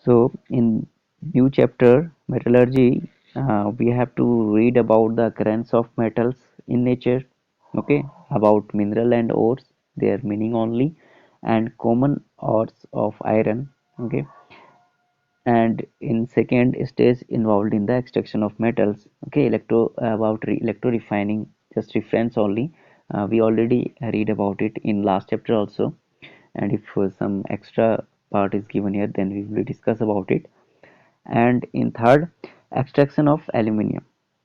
So in new chapter metallurgy, we have to read about the occurrence of metals in nature. Okay, about mineral and ores, their meaning only, and common ores of iron. Okay, and in second stage involved in the extraction of metals. Okay, electro refining, just reference only. We already read about it in last chapter also, and if some extra part is given here, then we will discuss about it. And in third, extraction of aluminium,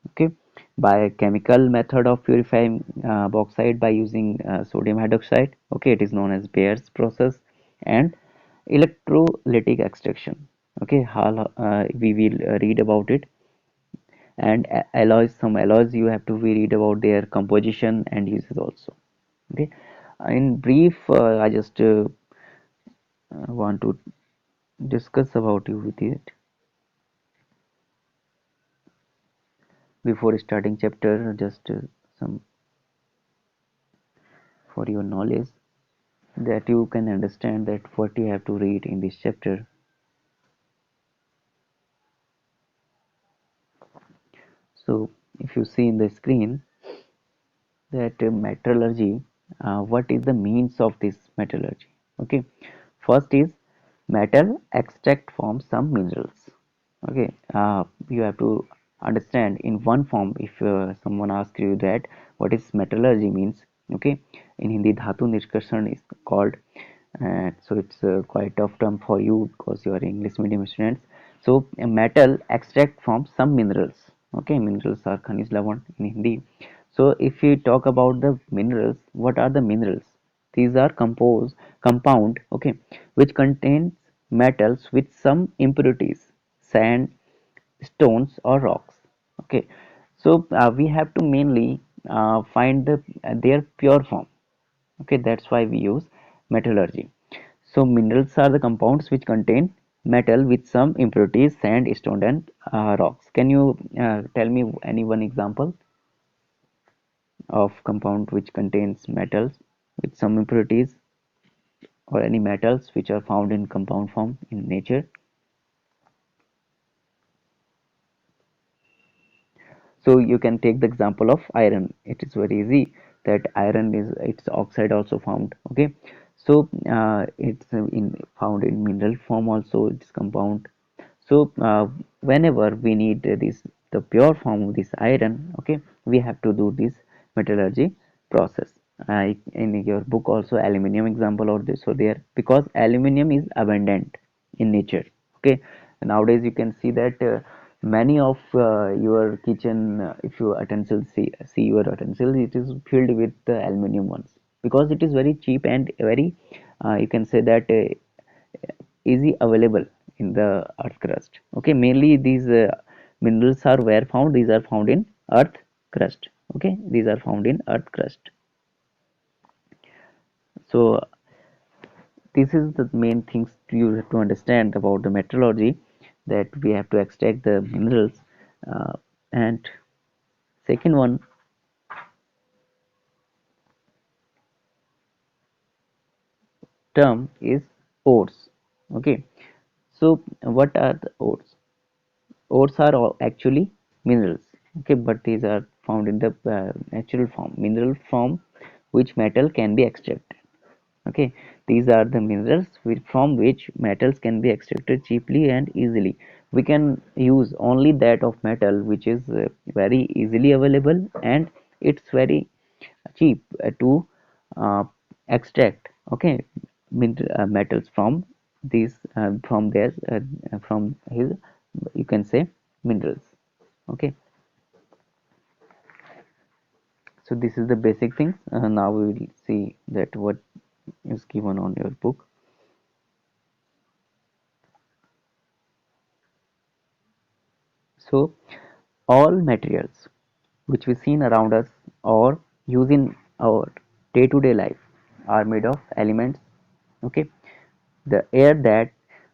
okay, by a chemical method of purifying bauxite by using sodium hydroxide. Okay, it is known as Bayer's process. And electrolytic extraction. Okay, we will read about it. And alloys, some alloys you have to read about their composition and uses also. Okay, in brief, I just want to discuss about you with it. Before starting chapter, just some for your knowledge, that you can understand that what you have to read in this chapter. So if you see in the screen that metallurgy, what is the means of this metallurgy? Okay, first is metal extract from some minerals. Okay, you have to understand in one form. If someone asks you that what is metallurgy means, okay, in Hindi dhatu nishkarshan is called, so it's quite tough term for you because you are English medium students. So a metal extract from some minerals. Okay, minerals are khaniज लवण in Hindi. So if we talk about the minerals, what are the minerals? These are compound, okay, which contains metals with some impurities, sand, stones or rocks. Okay, so we have to mainly find their pure form. Okay, that's why we use metallurgy. So minerals are the compounds which contain metal with some impurities, sand, stone and rocks. Can you tell me any one example of compound which contains metals with some impurities, or any metals which are found in compound form in nature? So you can take the example of iron. It is very easy that iron is its oxide also found. Okay, so it's in found in mineral form also. It's compound. So whenever we need this the pure form of this iron, okay, we have to do this metallurgy process. In your book also aluminium example or this so there, because aluminium is abundant in nature. Okay, nowadays you can see that many of your kitchen, if your utensils see your utensils, it is filled with the aluminium ones, because it is very cheap and very you can say that easy available in the earth crust. Okay, mainly these minerals are where found, these are found in earth crust. Okay, these are found in earth crust. So this is the main things you have to understand about the metallurgy, that we have to extract the minerals. And second one term is ores. Okay, so what are the ores? Ores are actually minerals. Okay, but these are found in the natural form, mineral form, which metal can be extracted. Okay, these are the minerals from which metals can be extracted cheaply and easily. We can use only that of metal which is very easily available, and it's very cheap to uh, extract. Okay, metals from these from their from his, you can say, minerals. Okay, so this is the basic things. Now we will see that what is given on your book. So all materials which we see around us or use in our day-to-day life are made of elements. Okay, the air that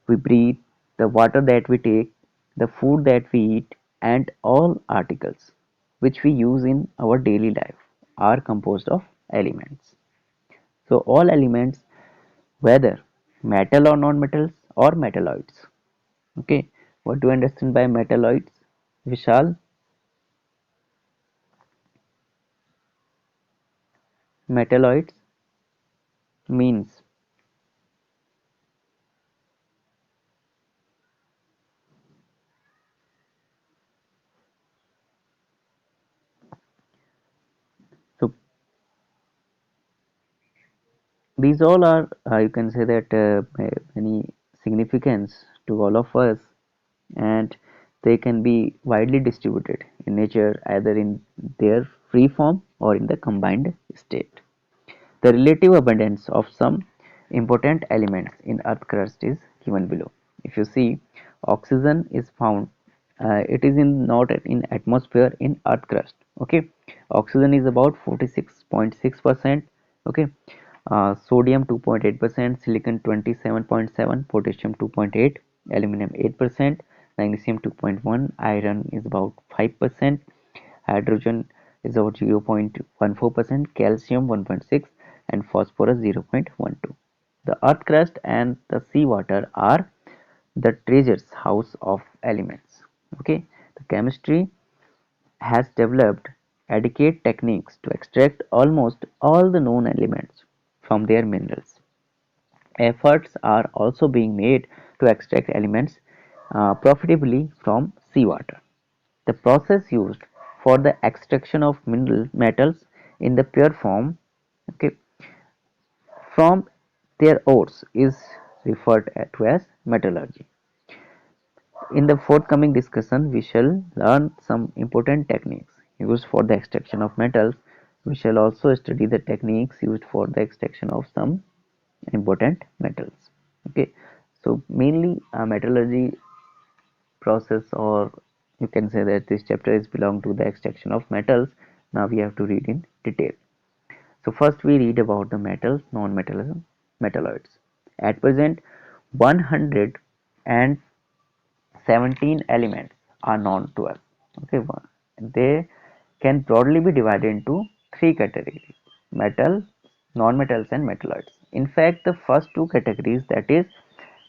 we breathe, the water that we take, the food that we eat, and all articles which we use in our daily life are composed of elements. So all elements, whether metal or non-metals or metalloids, Okay, what do you understand by metalloids, Vishal? Metalloids means, so these all are, you can say that, many significance to all of us, and they can be widely distributed in nature either in their free form or in the combined state. The relative abundance of some important elements in earth crust is given below. If you see, oxygen is found, it is in not in atmosphere in earth crust. Okay, oxygen is about 46.6%. Okay, sodium 2.8%, silicon 27.7, potassium 2.8, aluminum 8%, magnesium 2.1, iron is about 5%, hydrogen is about 0.14%, calcium 1.6, and phosphorus 0.12. The earth crust and the seawater are the treasure's house of elements. Okay, the chemistry has developed adequate techniques to extract almost all the known elements from their minerals. Efforts are also being made to extract elements profitably from seawater. The process used for the extraction of mineral metals in the pure form, okay, from their ores is referred to as metallurgy. In the forthcoming discussion, we shall learn some important techniques used for the extraction of metals. We shall also study the techniques used for the extraction of some important metals. Okay, so mainly metallurgy process, or you can say that this chapter is belong to the extraction of metals. Now we have to read in detail. So first we read about the metals, non-metals, metalloids. At present, 117 elements are known to us. Okay, they can broadly be divided into three categories: metal, non-metals, and metalloids. In fact, the first two categories, that is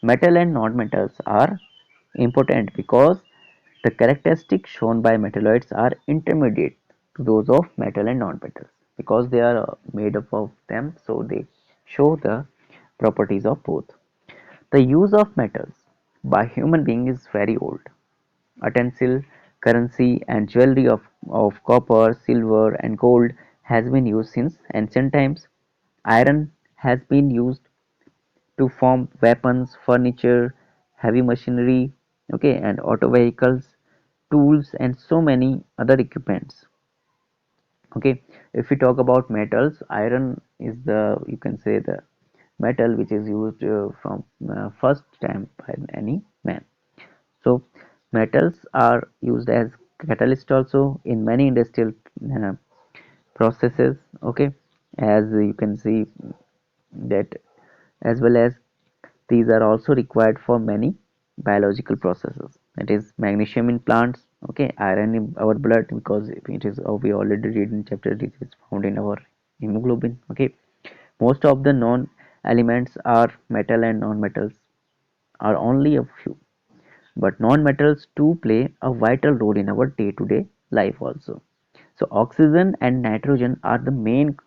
metal and non-metals, are important because the characteristics shown by metalloids are intermediate to those of metal and non-metals, because they are made up of them, so they show the properties of both. The use of metals by human beings is very old. Utensil, currency, and jewelry of copper, silver, and gold has been used since ancient times. Iron has been used to form weapons, furniture, heavy machinery, okay, and auto vehicles, tools, and so many other equipments. Okay, if we talk about metals, iron is the, you can say, the metal which is used from first time by any man. So metals are used as catalyst also in many industrial uh, processes. Okay, as you can see that, as well as these are also required for many biological processes. That is magnesium in plants. Okay, iron in our blood, because it is, we already read in chapter, it is found in our hemoglobin. Okay, most of the non elements are metal, and non-metals are only a few. But non-metals too play a vital role in our day-to-day life also. So oxygen and nitrogen are the main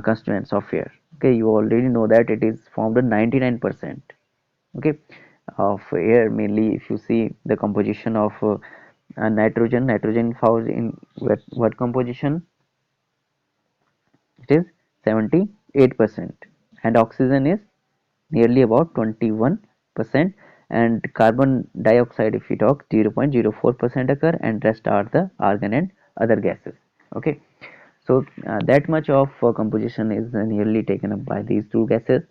constituents of air. Okay, you already know that it is formed in 99%, okay, of air. Mainly if you see the composition of nitrogen found in what composition, it is 78%, and oxygen is nearly about 21%, and carbon dioxide, if we talk, 0.04% occur, and rest are the argon and other gases. Okay, so that much of composition is nearly taken up by these two gases.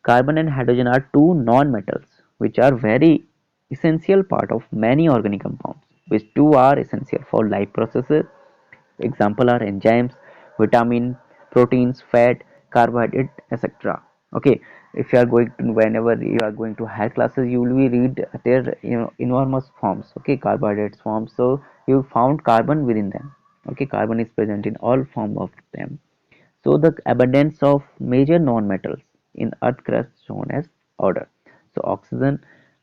Carbon and hydrogen are two non-metals which are very essential part of many organic compounds, which two are essential for life processes. Example are enzymes, vitamin, proteins, fat, carbohydrate, etc. Okay, if you are going to, whenever you are going to higher classes, you will be read their, enormous forms. Okay, carbohydrates forms. So you found carbon within them. Okay, carbon is present in all form of them. So the abundance of major non-metals in earth crust shown as order. So oxygen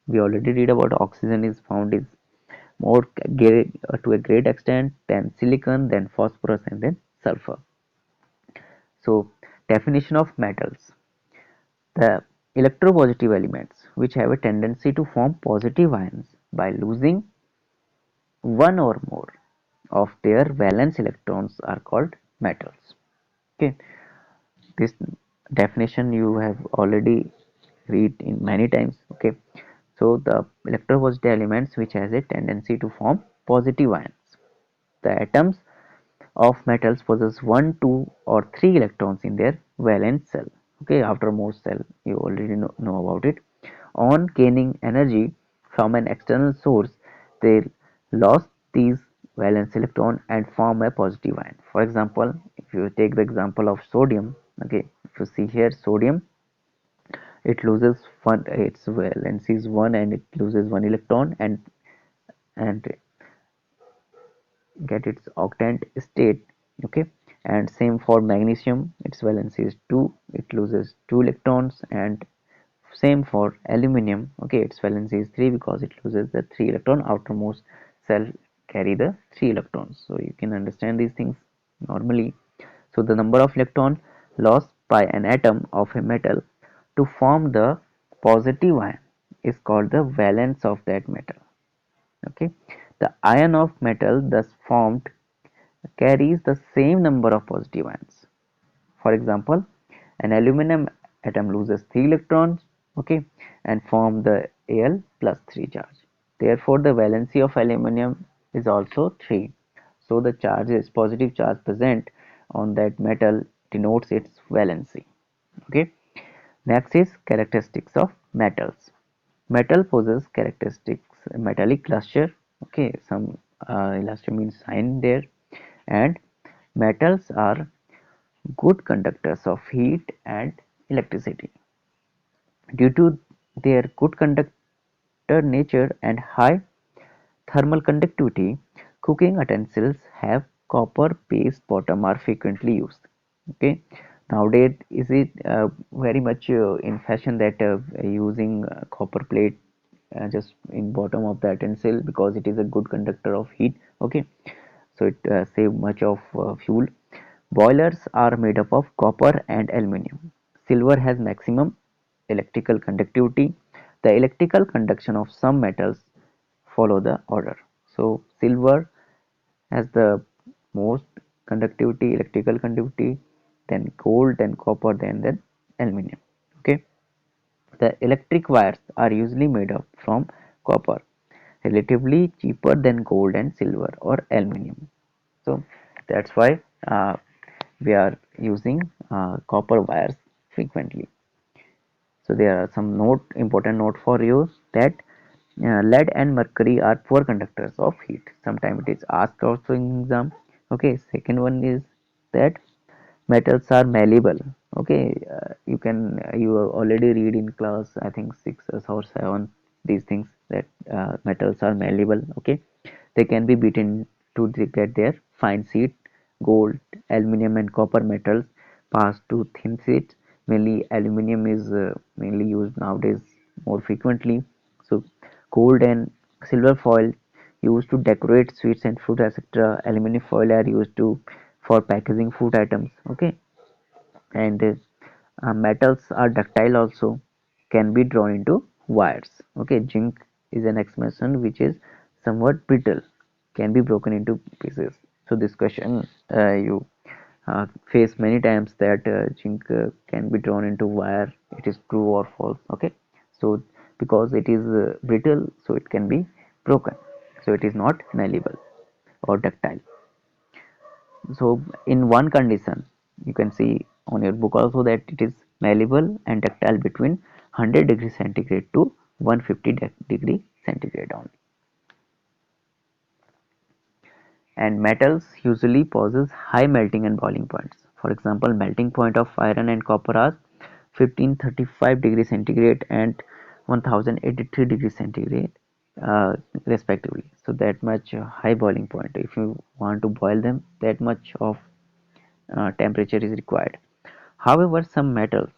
we already read about oxygen is found is more to a great extent than silicon, then phosphorus, and then sulfur. So definition of metals: the electropositive elements which have a tendency to form positive ions by losing one or more of their valence electrons are called metals. Okay, this definition you have already read in many times. Okay, so the electropositive elements which has a tendency to form positive ions. The atoms of metals possess 1, 2 or 3 electrons in their valence shell. Okay, outermost shell, you already know about it. On gaining energy from an external source, they lost these valence electron and form a positive ion. For example, if you take the example of sodium, okay, if you see here sodium, it loses one, its valence is 1 and it loses 1 electron and get its octant state. Okay, and same for magnesium, its valence is 2, it loses 2 electrons, and same for aluminum. Okay, its valence is 3 because it loses the 3 electron. Outermost cell carry the 3 electrons, so you can understand these things normally. So the number of electron lost by an atom of a metal to form the positive ion is called the valence of that metal. Okay, the ion of metal thus formed carries the same number of positive ions. For example, an aluminum atom loses 3 electrons, okay, and form the Al plus 3 charge. Therefore, the valency of aluminum is also 3. So the charges, positive charge present on that metal denotes its valency. Okay. Next is characteristics of metals. Metal possesses characteristics metallic luster. Okay, some luster means sign there, and metals are good conductors of heat and electricity. Due to their good conductor nature and high thermal conductivity, cooking utensils have copper-based bottom are frequently used. Okay, nowadays is it very much in fashion that using copper plate just in bottom of the utensil because it is a good conductor of heat. Okay, so it save much of fuel. Boilers are made up of copper and aluminum. Silver has maximum electrical conductivity. The electrical conduction of some metals follow the order. So silver has the most conductivity, electrical conductivity, then gold, then copper, then aluminum. Okay. The electric wires are usually made up from copper, relatively cheaper than gold and silver or aluminum. So that's why we are using copper wires frequently. So there are some important note for you that lead and mercury are poor conductors of heat. Sometimes it is asked also in exam. Okay, second one is that metals are malleable. Okay, you already read in class I think 6 or 7 these things that metals are malleable. Okay, they can be beaten to get their fine sheet. Gold, aluminum and copper metals pass to thin sheets. Mainly aluminum is mainly used nowadays more frequently. So gold and silver foil used to decorate sweets and fruit, etc. Aluminum foil are used to for packaging food items. Okay, and metals are ductile also, can be drawn into wires. Okay, zinc is an expression which is somewhat brittle, can be broken into pieces. So this question you face many times that zinc can be drawn into wire, it is true or false. Okay, so because it is brittle, so it can be broken, so it is not malleable or ductile. So in one condition you can see on your book also that it is malleable and ductile between 100 degree centigrade to 150 degree centigrade only. And metals usually possess high melting and boiling points. For example, melting point of iron and copper are 1535 degree centigrade and 1083 degree centigrade respectively. So that much high boiling point. If you want to boil them, that much of temperature is required. However, some metals,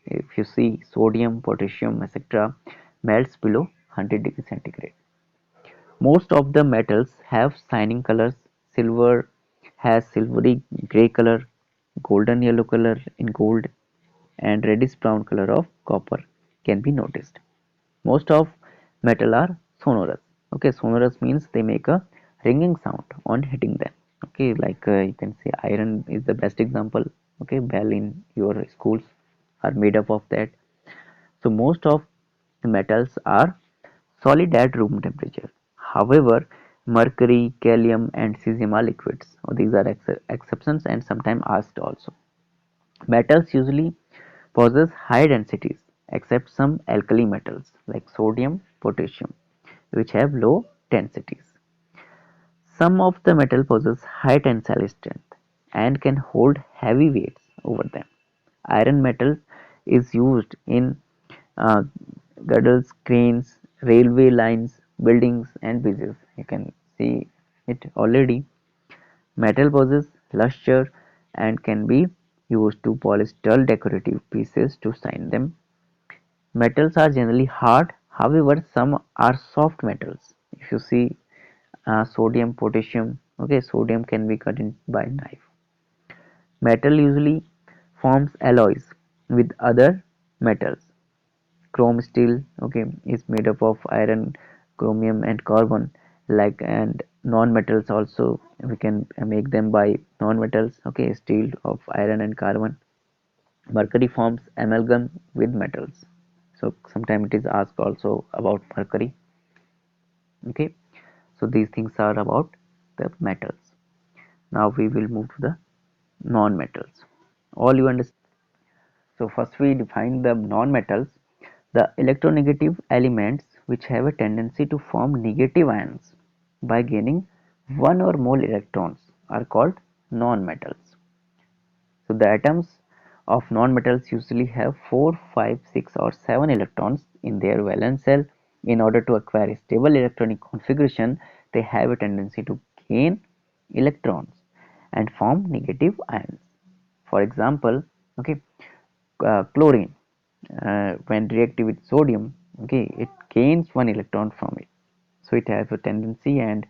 if you see sodium, potassium, etc., melts below 100 degrees centigrade. Most of the metals have shining colors. Silver has silvery gray color, golden yellow color in gold, and reddish brown color of copper can be noticed. Most of metal are sonorous. Okay, sonorous means they make a ringing sound on hitting them. Okay, like you can say iron is the best example. Okay, bell in your schools are made up of that. So most of the metals are solid at room temperature. However, mercury, gallium, and cesium are liquids. So these are exceptions and sometimes asked also. Metals usually possess high densities, except some alkali metals like sodium, potassium, which have low densities. Some of the metal possess high tensile strength and can hold heavy weights over them. Iron metal is used in uh, girdles, cranes, railway lines, buildings, and bridges. You can see it already. Metal possesses luster and can be used to polish dull decorative pieces to shine them. Metals are generally hard, however, some are soft metals. If you see sodium, potassium, okay, sodium can be cut in by knife. Metal usually forms alloys with other metals. Chrome steel, okay, is made up of iron, chromium, and carbon. Like and non-metals also we can make them by non-metals. Okay, steel of iron and carbon. Mercury forms amalgam with metals. So sometimes it is asked also about mercury. Okay, so these things are about the metals. Now we will move to the non-metals. All you understand. So first we define the non-metals, the electronegative elements which have a tendency to form negative ions by gaining one or more electrons are called non-metals. So the atoms of non-metals usually have 4, 5, 6 or 7 electrons in their valence shell. In order to acquire a stable electronic configuration, they have a tendency to gain electrons and form negative ions. For example, okay, chlorine when reactive with sodium, okay, it gains one electron from it. So it has a tendency and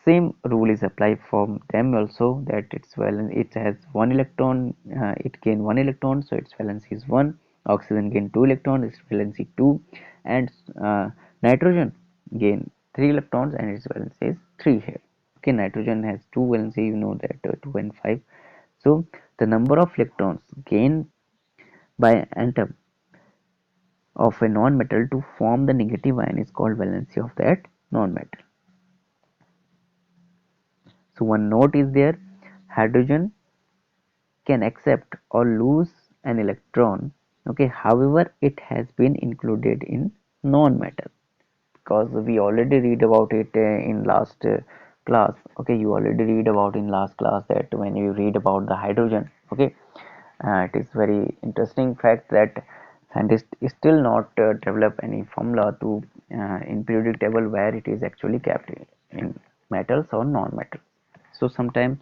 same rule is applied for them also that its valence it has one electron, it gain one electron, so its valence is 1. Oxygen gain 2 electrons, its valence is 2, and nitrogen gain 3 electrons and its valence is 3 here. Okay, nitrogen has 2 valency, you know that 2 and 5. So the number of electrons gained by an atom of a non-metal to form the negative ion is called valency of that non-metal. So one note is there, hydrogen can accept or lose an electron. Okay, however, it has been included in non-metal because we already read about it in last class. Okay, you already read about in last class that when you read about the hydrogen, okay, it is very interesting fact that scientists still not develop any formula to in periodic table where it is actually kept in metals or non-metals. So sometimes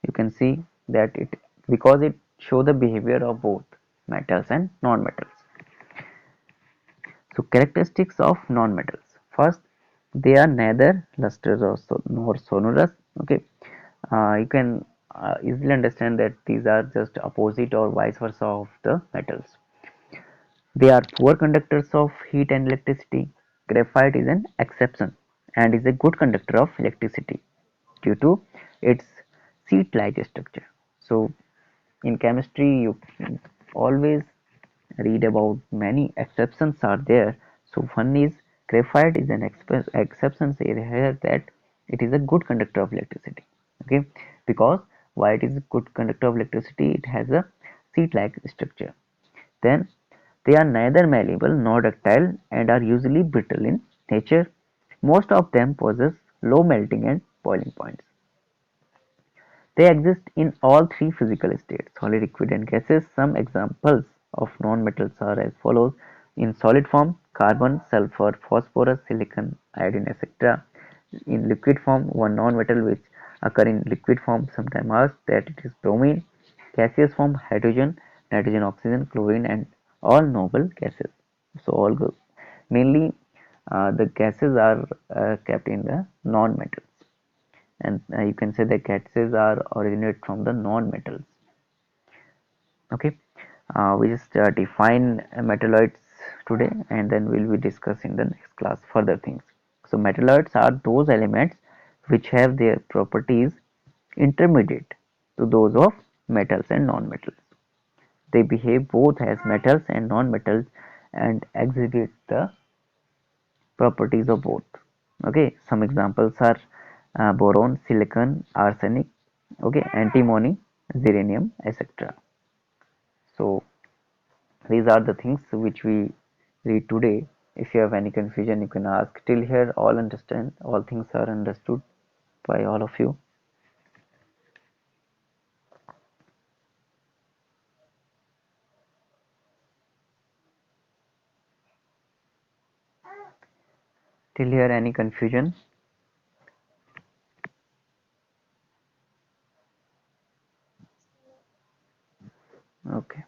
you can see that it because it show the behavior of both metals and non-metals. So characteristics of non-metals. First, they are neither lustrous or nor sonorous. Okay, you can easily understand that these are just opposite or vice versa of the metals. They are poor conductors of heat and electricity. Graphite is an exception and is a good conductor of electricity due to its sheet-like structure. So in chemistry, you always read about many exceptions are there. So one is graphite is an exception here that it is a good conductor of electricity. Okay, because why it is a good conductor of electricity? It has a sheet-like structure. Then they are neither malleable nor ductile and are usually brittle in nature. Most of them possess low melting and boiling points. They exist in all three physical states, solid, liquid, and gases. Some examples of non-metals are as follows. In solid form, carbon, sulfur, phosphorus, silicon, iodine, etc. In liquid form, one non-metal which occur in liquid form sometimes asked that it is bromine. Gaseous form, hydrogen, nitrogen, oxygen, chlorine, and all noble gases. So all go. Mainly the gases are kept in the non-metals, and you can say the gases are originate from the non-metals. Okay, we just define metalloids today, and then we'll be discussing the next class further things. So metalloids are those elements which have their properties intermediate to those of metals and non-metals. They behave both as metals and non-metals and exhibit the properties of both. Okay, some examples are boron, silicon, arsenic, okay, antimony, xeranium, etc. So these are the things which we read today. If you have any confusion, you can ask. Till here, all understand, all things are understood by all of you. Till here, any confusion? Okay.